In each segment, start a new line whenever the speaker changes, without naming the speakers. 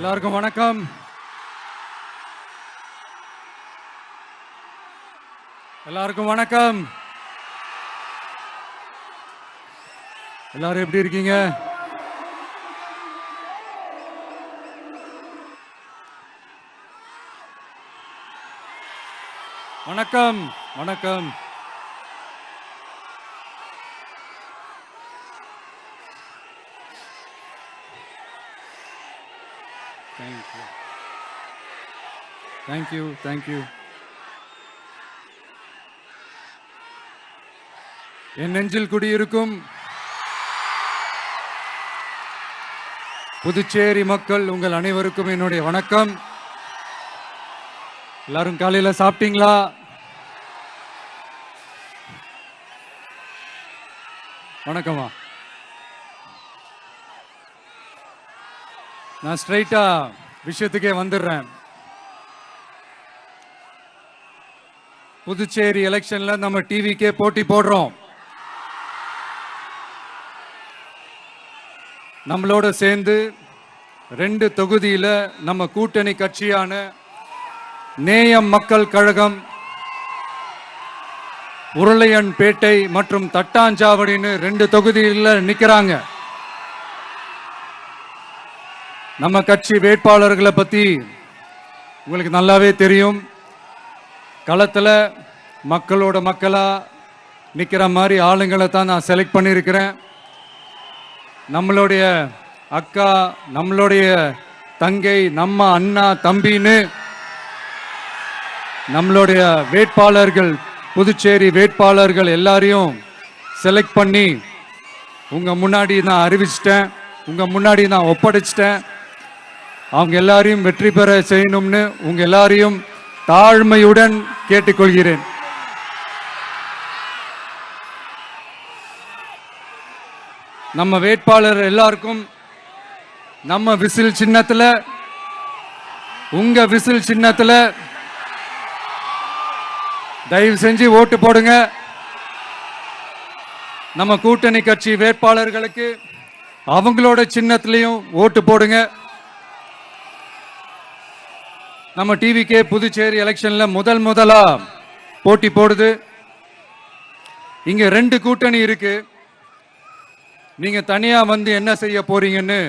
எல்லாருக்கும் வணக்கம். எல்லாருக்கும் வணக்கம். எல்லாரும் எப்படி இருக்கீங்க? வணக்கம் வணக்கம். Thank you. என் நெஞ்சில் குடியிருக்கும் புதுச்சேரி மக்கள் உங்கள் அனைவருக்கும் என்னுடைய வணக்கம். எல்லாரும் காலையில சாப்பிட்டீங்களா? வணக்கமா. நான் ஸ்ட்ரைட்டா விஷயத்துக்கே வந்துடுறேன். புதுச்சேரி எலெக்ஷன்ல நம்ம டிவிக்கே போட்டி போடுறோம். நம்மளோட சேர்ந்து 2 தொகுதியில நம்ம கூட்டணி கட்சியான நேயம் மக்கள் கழகம், உருளையன்பேட்டை மற்றும் தட்டாஞ்சாவடின்னு 2 தொகுதியில் நிக்கிறாங்க. நம்ம கட்சி வேட்பாளர்களை பத்தி உங்களுக்கு நல்லாவே தெரியும். களத்துல மக்களோட மக்களா நிக்கிற மாதிரி ஆளுங்களை தான் நான் செலக்ட் பண்ணியிருக்கிறேன். நம்மளுடைய அக்கா, நம்மளுடைய தங்கை, நம்ம அண்ணா தம்பின்னு நம்மளுடைய வேட்பாளர்கள், புதுச்சேரி வேட்பாளர்கள் எல்லாரையும் செலக்ட் பண்ணி உங்க முன்னாடி நான் அறிவிச்சிட்டேன், உங்க முன்னாடி நான் ஒப்படைச்சிட்டேன். அவங்க எல்லாரையும் வெற்றி பெற செய்யணும்னு உங்க எல்லாரையும் தாழ்மையுடன் கேட்டுக்கொள்கிறேன். நம்ம வேட்பாளர் எல்லாருக்கும் நம்ம விசில் சின்னத்துல, உங்க விசில் சின்னத்துல தயவு செஞ்சு ஓட்டு போடுங்க. நம்ம கூட்டணி கட்சி வேட்பாளர்களுக்கு அவங்களோட சின்னத்திலையும் ஓட்டு போடுங்க. நம்ம டிவிக்கே புதுச்சேரி எலெக்ஷன்ல முதலா போட்டி போடுது. இங்க 2 கூட்டணி இருக்கு. நீங்க தனியா வந்து என்ன செய்ய போறீங்கன்னு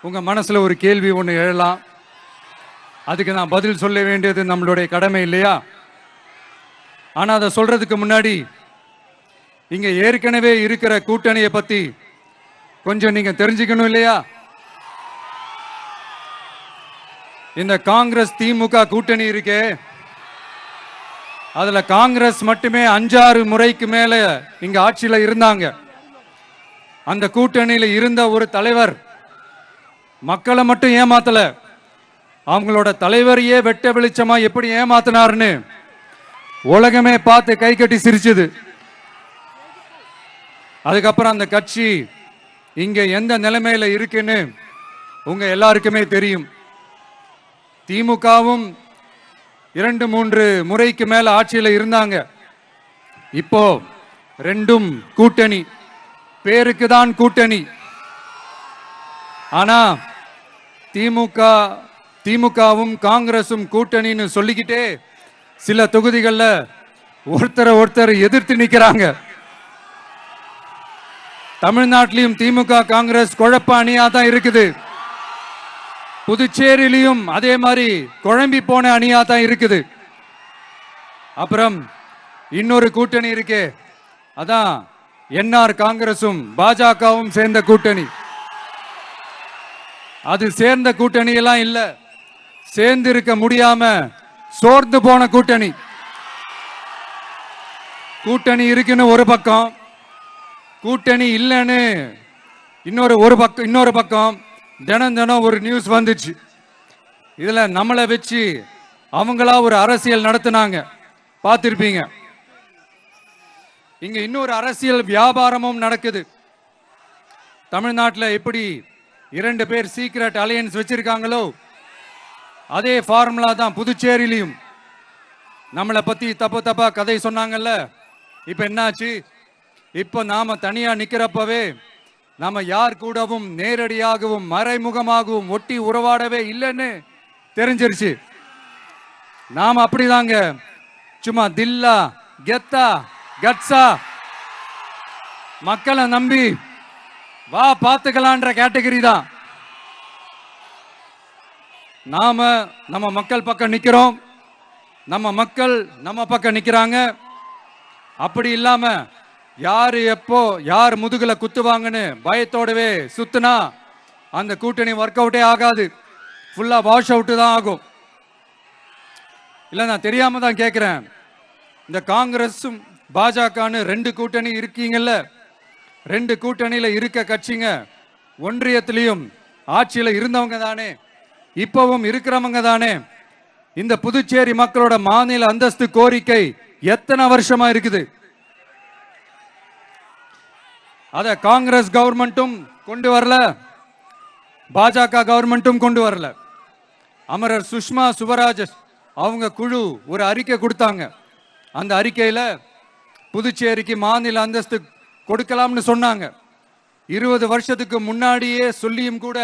உங்க மனசுல ஒரு கேள்வி ஒண்ணு எழலாம். அதுக்கு நான் பதில் சொல்ல வேண்டியது நம்மளுடைய கடமை இல்லையா? ஆனா அதை சொல்றதுக்கு முன்னாடி இங்க ஏற்கனவே இருக்கிற கூட்டணியை பத்தி கொஞ்சம் நீங்க தெரிஞ்சுக்கணும் இல்லையா? இந்த காங்கிரஸ் திமுக கூட்டணி இருக்கே, அதுல காங்கிரஸ் மட்டுமே 5-6 முறைக்கு மேல இங்க ஆட்சியில இருந்தாங்க. அந்த கூட்டணியில இருந்த ஒரு தலைவர் மக்களை மட்டும் ஏமாத்தல, அவங்களோட தலைவரையே வெட்ட வெளிச்சமா எப்படி ஏமாத்தினார்னு உலகமே பார்த்து கை கட்டி சிரிச்சது. அதுக்கப்புறம் அந்த கட்சி இங்க எந்த நிலைமையில இருக்குன்னு உங்க எல்லாருக்குமே தெரியும். திமுகவும் 2-3 முறைக்கு மேல ஆட்சியில இருந்தாங்க. இப்போ 2ம் கூட்டணி, பேருக்கு தான் கூட்டணி. ஆனா திமுகவும் காங்கிரசும் கூட்டணின்னு சொல்லிக்கிட்டே சில தொகுதிகளில் ஒருத்தர் எதிர்த்து நிக்கிறாங்க. தமிழ்நாட்டிலையும் திமுக காங்கிரஸ் குழப்ப அணியா தான் இருக்குது. புதுச்சேரியிலையும் அதே மாதிரி குழம்பி போன அணியா தான் இருக்குது. அப்புறம் இன்னொரு கூட்டணி இருக்கே, அதான் என்ஆர் காங்கிரசும் பாஜகவும் சேர்ந்த கூட்டணி. அது சேர்ந்த கூட்டணி எல்லாம் இல்ல, சேர்ந்து இருக்க முடியாம சோர்ந்து போன கூட்டணி. கூட்டணி இருக்குன்னு ஒரு பக்கம், கூட்டணி இல்லைன்னு இன்னொரு பக்கம் தினம் ஒரு நியூஸ் வந்துச்சு. இதுல நம்மளை வச்சு அவங்களா ஒரு அரசியல் நடத்தினாங்க, பார்த்திருப்பீங்க. இங்க இன்னொரு அரசியல் வியாபாரமும் நடக்குது. தமிழ்நாட்டில் எப்படி 2 பேர் சீக்ரெட் அலையன்ஸ் வச்சிருக்காங்களோ அதே ஃபார்முலா தான் புதுச்சேரியிலையும். நம்மளை பத்தி தப்பா கதை சொன்னாங்கல்ல, இப்ப என்னாச்சு? இப்ப நாம தனியா நிக்கிறப்பவே நம்ம யார் கூடவும் நேரடியாகவும் மறைமுகமாகவும் ஒட்டி உறவாடவே இல்லைன்னு தெரிஞ்சிருச்சு. நாம அப்படிதாங்க, சும்மா தில்லா கெத்தா கட்ஸா மக்களை நம்பி வா பார்த்துக்கலான்ற கேட்டகரி தான். நாம நம்ம மக்கள் பக்கம் நிக்கிறோம், நம்ம மக்கள் நம்ம பக்கம் நிக்கிறாங்க. அப்படி இல்லாம யாரு எப்போ யார் முதுகுல குத்துவாங்கன்னு பயத்தோடவே சுத்துனா அந்த கூட்டணி ஒர்க் அவுட்டே ஆகாது, ஃபுல்லா வாஷ் அவுட் தான் ஆகும். இல்ல நான் தெரியாம தான் கேட்கிறேன், இந்த காங்கிரஸும் பாஜகன்னு ரெண்டு கூட்டணி இருக்கீங்கல்ல, ரெண்டு கூட்டணியில இருக்க கட்சிங்க ஒன்றியத்திலையும் ஆட்சியில இருந்தவங்க தானே, இப்பவும் இருக்கிறவங்க தானே. இந்த புதுச்சேரி மக்களோட மாநில அந்தஸ்து கோரிக்கை எத்தனை வருஷமா இருக்குது? அத காங்கிரஸ் கவர்மெண்ட்டும் கொண்டு வரல, பாஜக கவர்மெண்ட்டும் கொண்டு வரல. அமரர் சுஷ்மா சுவராஜ் அவங்க குழு ஒரு அறிக்கை கொடுத்தாங்க. அந்த அறிக்கையில புதுச்சேரிக்கு மாநில அந்தஸ்து கொடுக்கலாம்னு சொன்னாங்க. 20 வருஷத்துக்கு முன்னாடியே சொல்லியும் கூட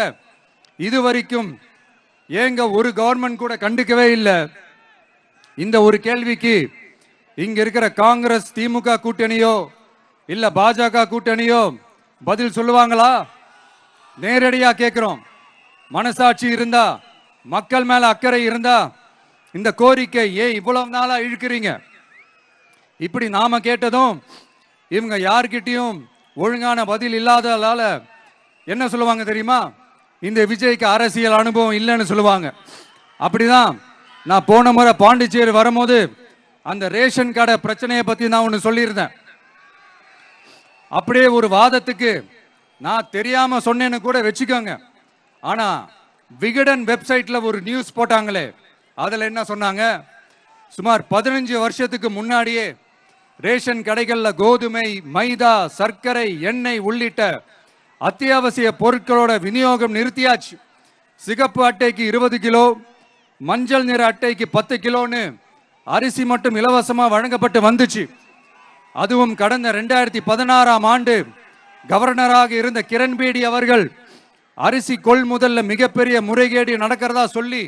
இதுவரைக்கும் ஏங்க ஒரு கவர்மெண்ட் கூட கண்டுக்கவே இல்லை. இந்த ஒரு கேள்விக்கு இங்க இருக்கிற காங்கிரஸ் திமுக கூட்டணியோ இல்ல பாஜக கூட்டணியோ பதில் சொல்லுவாங்களா? நேரடியா கேட்கிறோம். மனசாட்சி இருந்தா, மக்கள் மேல அக்கறை இருந்தா இந்த கோரிக்கை ஏன் இவ்வளவு நாளா இழுக்கிறீங்க? இப்படி நாம கேட்டதும் இவங்க யார்கிட்டயும் ஒழுங்கான பதில் இல்லாததால என்ன சொல்லுவாங்க தெரியுமா? இந்த விஜய்க்கு அரசியல் அனுபவம் இல்லைன்னு சொல்லுவாங்க. அப்படிதான் நான் போன முறை பாண்டிச்சேரி வரும்போது அந்த ரேஷன் கடை பிரச்சனையை பத்தி நான் ஒன்னு சொல்லியிருந்தேன். அப்படியே ஒரு வாதத்துக்கு நான் தெரியாம சொன்னேன்னு கூட வச்சுக்கோங்க. ஆனா விகடன் வெப்சைட்ல ஒரு நியூஸ் போட்டாங்களே, அதுல என்ன சொன்னாங்க? சுமார் 15 வருஷத்துக்கு முன்னாடியே ரேஷன் கடைகள்ல கோதுமை, மைதா, சர்க்கரை, எண்ணெய் உள்ளிட்ட அத்தியாவசிய பொருட்களோட விநியோகம் நிறுத்தியாச்சு. சிகப்பு அட்டைக்கு 20 கிலோ, மஞ்சள் நிற அட்டைக்கு 10 கிலோன்னு அரிசி மட்டும் இலவசமா வழங்கப்பட்டு வந்துச்சு. அதுவும் கடந்த 2016ஆம் ஆண்டு கவர்னராக இருந்த கிரண்பேடி அவர்கள் அரிசி கொள்முதல்ல மிகப்பெரிய முறைகேடு நடக்கிறதா சொல்லி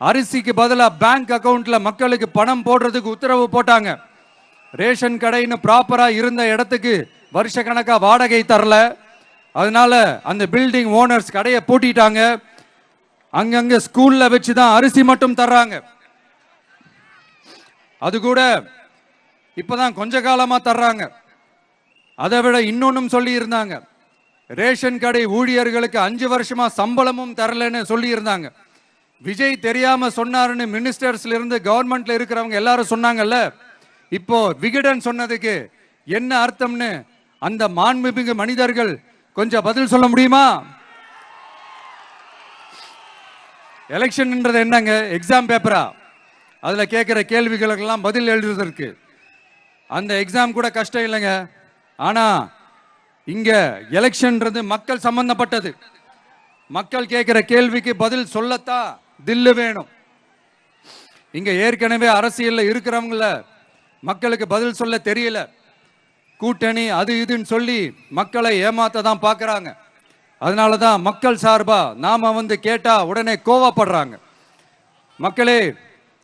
அரிசிக்கு பதிலாக பேங்க் அக்கவுண்ட்ல மக்களுக்கு பணம் போடுறதுக்கு உத்தரவு போட்டாங்க. ரேஷன் கடைன்னு ப்ராப்பரா இருந்த இடத்துக்கு வருஷ கணக்கா வாடகை தரல. அதனால அந்த பில்டிங் ஓனர்ஸ் கடையை பூட்டிட்டாங்க. அங்கங்க ஸ்கூல்ல வச்சுதான் அரிசி மட்டும் தர்றாங்க. அது கூட இப்பதான் கொஞ்ச காலமா தர்றாங்க. அதை விட இன்னொன்னும் சொல்லி இருந்தாங்க, ரேஷன் கடை ஊழியர்களுக்கு 5 வருஷமா சம்பளமும் தரலன்னு சொல்லி இருந்தாங்க. விஜய் தெரியாம சொன்னாருன்னு மினிஸ்டர்ஸ்ல இருந்து கவர்மெண்ட்ல இருக்கிறவங்க எல்லாரும் சொன்னாங்கல்ல. இப்போ விகடன் சொன்னதுக்கு என்ன அர்த்தம்னு அந்த மாண்புமிகு மனிதர்கள் கொஞ்சம் பதில் சொல்ல முடியுமா? எலெக்ஷன்ன்றது என்னங்க, எக்ஸாம் பேப்பரா? அதுல கேட்கிற கேள்விகளுக்கெல்லாம் பதில் எழுதுவதற்கு அந்த எக்ஸாம் கூட கஷ்டம் இல்லைங்க. ஆனா இங்க எலெக்ஷன்ன்றது மக்கள் சம்பந்தப்பட்டது. மக்கள் கேட்கிற கேள்விக்கு பதில் சொல்லத்தான் தில்லு வேணும். இங்க ஏற்கனவே அரசியல்ல இருக்கிறவங்கள மக்களுக்கு பதில் சொல்ல தெரியல. கூட்டணி அது இதுன்னு சொல்லி மக்களை ஏமாத்த தான் பாக்குறாங்க. அதனாலதான் மக்கள் சார்பா நாம வந்து கேட்டா உடனே கோவப்படுறாங்க. மக்களே,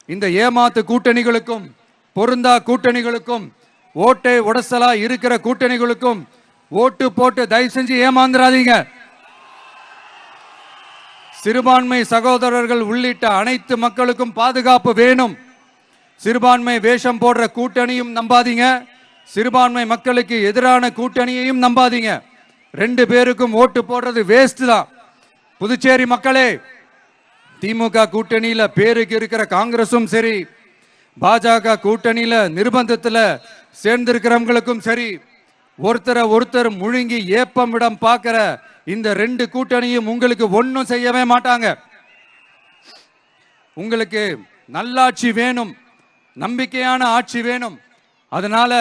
இந்த ஏமாத்து கூட்டணிகளுக்கும் பொருந்தா கூட்டணிகளுக்கும் ஓட்டை உடசலா இருக்கிற கூட்டணிகளுக்கும் ஓட்டு போட்டு தயவு செஞ்சு ஏமாந்துடாதீங்க. சிறுபான்மை சகோதரர்கள் உள்ளிட்ட அனைத்து மக்களுக்கும் பாதுகாப்பு வேணும். சிறுபான்மை வேஷம் போடுற கூட்டணியும் நம்பாதீங்க, சிறுபான்மை மக்களுக்கு எதிரான கூட்டணியையும் நம்பாதீங்க. 2 பேருக்கும் ஓட்டு போடுறது வேஸ்ட் தான். புதுச்சேரி மக்களே, திமுக கூட்டணியில பேருக்கு இருக்கிற காங்கிரசும் சரி, பாஜக கூட்டணியில நிர்பந்தத்துல சேர்ந்திருக்கிறவங்களுக்கும் சரி, ஒருத்தர் முழுங்கி ஏப்பம் விடம் பார்க்கிற இந்த 2 கூட்டணியும் உங்களுக்கு ஒன்னும் செய்யவே மாட்டாங்க. உங்களுக்கு நல்லாட்சி வேணும், நம்பிக்கையான ஆட்சி வேணும். அதனால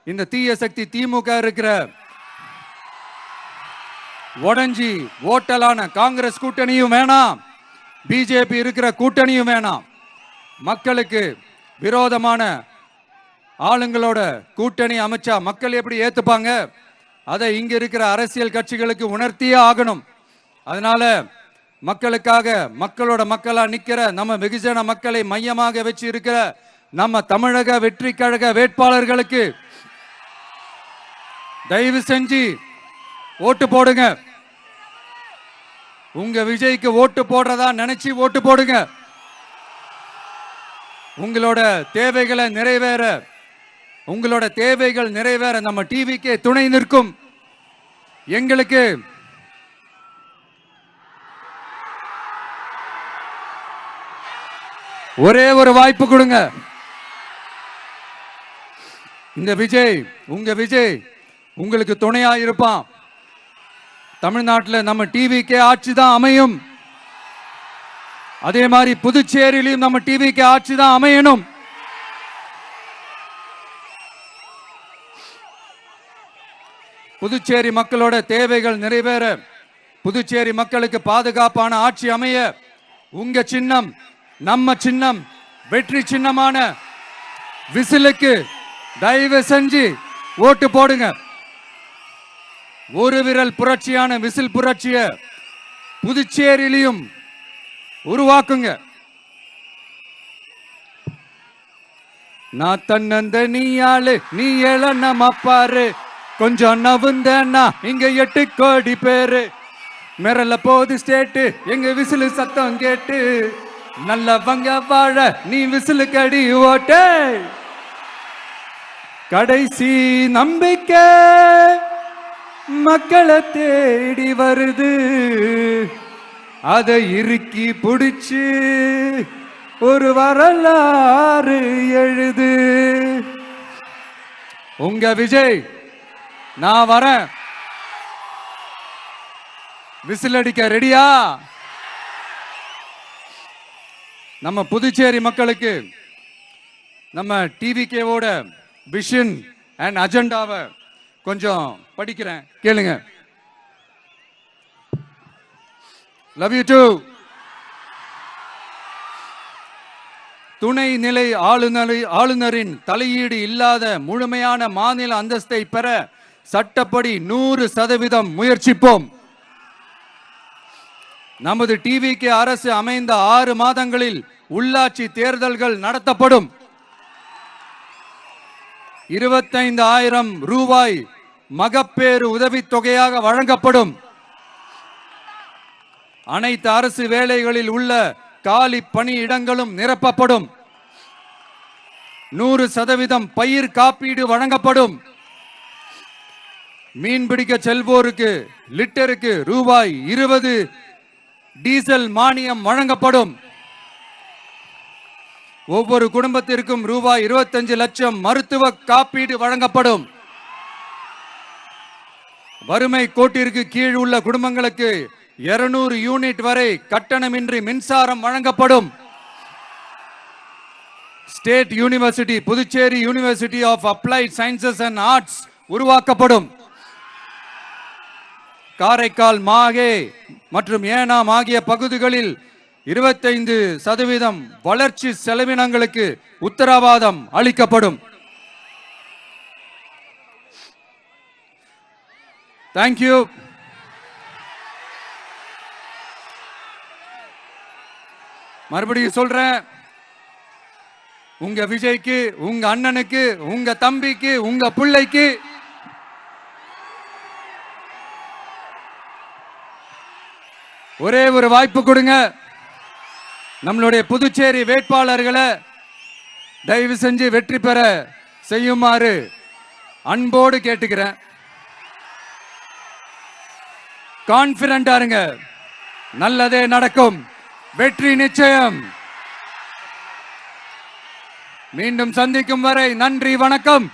இந்த தீய சக்தி திமுக இருக்கிற உடஞ்சி ஓட்டலான காங்கிரஸ் கூட்டணியும் வேணாம், பிஜேபி இருக்கிற கூட்டணியும் வேணாம். மக்களுக்கு விரோதமான ஆளுங்களோட கூட்டணி அமைச்சா மக்கள் எப்படி ஏத்துப்பாங்க? அதை இங்க இருக்கிற அரசியல் கட்சிகளுக்கு உணர்த்தியே ஆகணும். அதனால மக்களுக்காக மக்களோட மக்களா நிக்கிற நம்ம வெகுஜன மக்களை மையமாக வச்சு இருக்கிற நம்ம தமிழக வெற்றி கழக வேட்பாளர்களுக்கு தயவு செஞ்சு ஓட்டு போடுங்க. உங்க விஜய்க்கு ஓட்டு போடுறதா நினைச்சு ஓட்டு போடுங்க. உங்களோட தேவைகளை நிறைவேற உங்களோட தேவைகள் நிறைவேற நம்ம டிவிக்கே துணை நிற்கும். எங்களுக்கு ஒரே ஒரு வாய்ப்பு கொடுங்க. இந்த விஜய் உங்க விஜய் உங்களுக்கு துணையா இருப்பான். தமிழ்நாட்டில் நம்ம டிவிக்கே ஆட்சி தான் அமையும். அதே மாதிரி புதுச்சேரியிலும் நம்ம டிவிக்கே ஆட்சி தான் அமையணும். புதுச்சேரி மக்களோட தேவைகள் நிறைவேற, புதுச்சேரி மக்களுக்கு பாதுகாப்பான ஆட்சி அமைய உங்க சின்னம் நம்ம சின்னம் வெற்றி சின்னமான விசிலுக்கு தயவு செஞ்சு ஓட்டு போடுங்க. ஒரு விரல் புரட்சியான விசில் புரட்சிய புதுச்சேரியிலும் உருவாக்குங்க. நான் தன்னந்த நீ ஆளு நீ எழ நம்ம பாரு, கொஞ்சம் நவுந்தனா இங்க 8 கோடி பேரு, மிரல போது ஸ்டேட்டு எங்க விசிலு சத்தம் கேட்டு, நல்லவங்க வாழ நீ விசிலு கடி ஓட்டே, கடைசி நம்பிக்கை மக்களை தேடி வருது, அதை இறுக்கி பிடிச்சு ஒரு வரலாறு எழுது. உங்க விஜய் நான் வரேன். விசில் அடிக்க ரெடியா? நம்ம புதுச்சேரி மக்களுக்கு நம்ம டிவிகேவோட விஷன் அண்ட் அஜெண்டாவை கொஞ்சம் படிக்கிறேன், கேளுங்க. Love you too. துணை நிலை ஆளுநரின் தலையீடு இல்லாத முழுமையான மாநில அந்தஸ்தை பெற சட்டப்படி 100% முயற்சிப்போம். நமது டிவிகே அரசு அமைந்த 6 மாதங்களில் உள்ளாட்சி தேர்தல்கள் நடத்தப்படும். 25,000 ரூபாய் மகப்பேறு உதவித்தொகையாக வழங்கப்படும். அனைத்து அரசு வேலைகளில் உள்ள காலி பணியிடங்களும் நிரப்பப்படும். 100% பயிர் காப்பீடு வழங்கப்படும். மீன்பிடிக்க செல்வோருக்கு லிட்டருக்கு ரூபாய் 20 டீசல் மானியம் வழங்கப்படும். ஒவ்வொரு குடும்பத்திற்கும் ரூபாய் 25 லட்சம் மருத்துவ காப்பீடு வழங்கப்படும். வறுமை கோட்டிற்கு கீழ் உள்ள குடும்பங்களுக்கு 200 யூனிட் வரை கட்டணமின்றி மின்சாரம் வழங்கப்படும். State university Puducherry university of applied sciences and arts உருவாக்கப்படும். காரைக்கால், மாகே மற்றும் ஏனாம் ஆகிய பகுதிகளில் 25% வளர்ச்சி செலவினங்களுக்கு உத்தரவாதம் அளிக்கப்படும். தேங்க்யூ. மறுபடியும் சொல்றேன், உங்க விஜய்க்கு, உங்க அண்ணனுக்கு, உங்க தம்பிக்கு, உங்க பிள்ளைக்கு ஒரே ஒரு வாய்ப்பு கொடுங்க. நம்மளுடைய புதுச்சேரி வேட்பாளர்களை தயவு செஞ்சு வெற்றி பெற செய்யுமாறு அன்போடு கேட்டுக்கிறேன். கான்பிடண்டா இருங்க, நல்லதே நடக்கும், வெற்றி நிச்சயம். மீண்டும் சந்திக்கும் வரை நன்றி, வணக்கம்.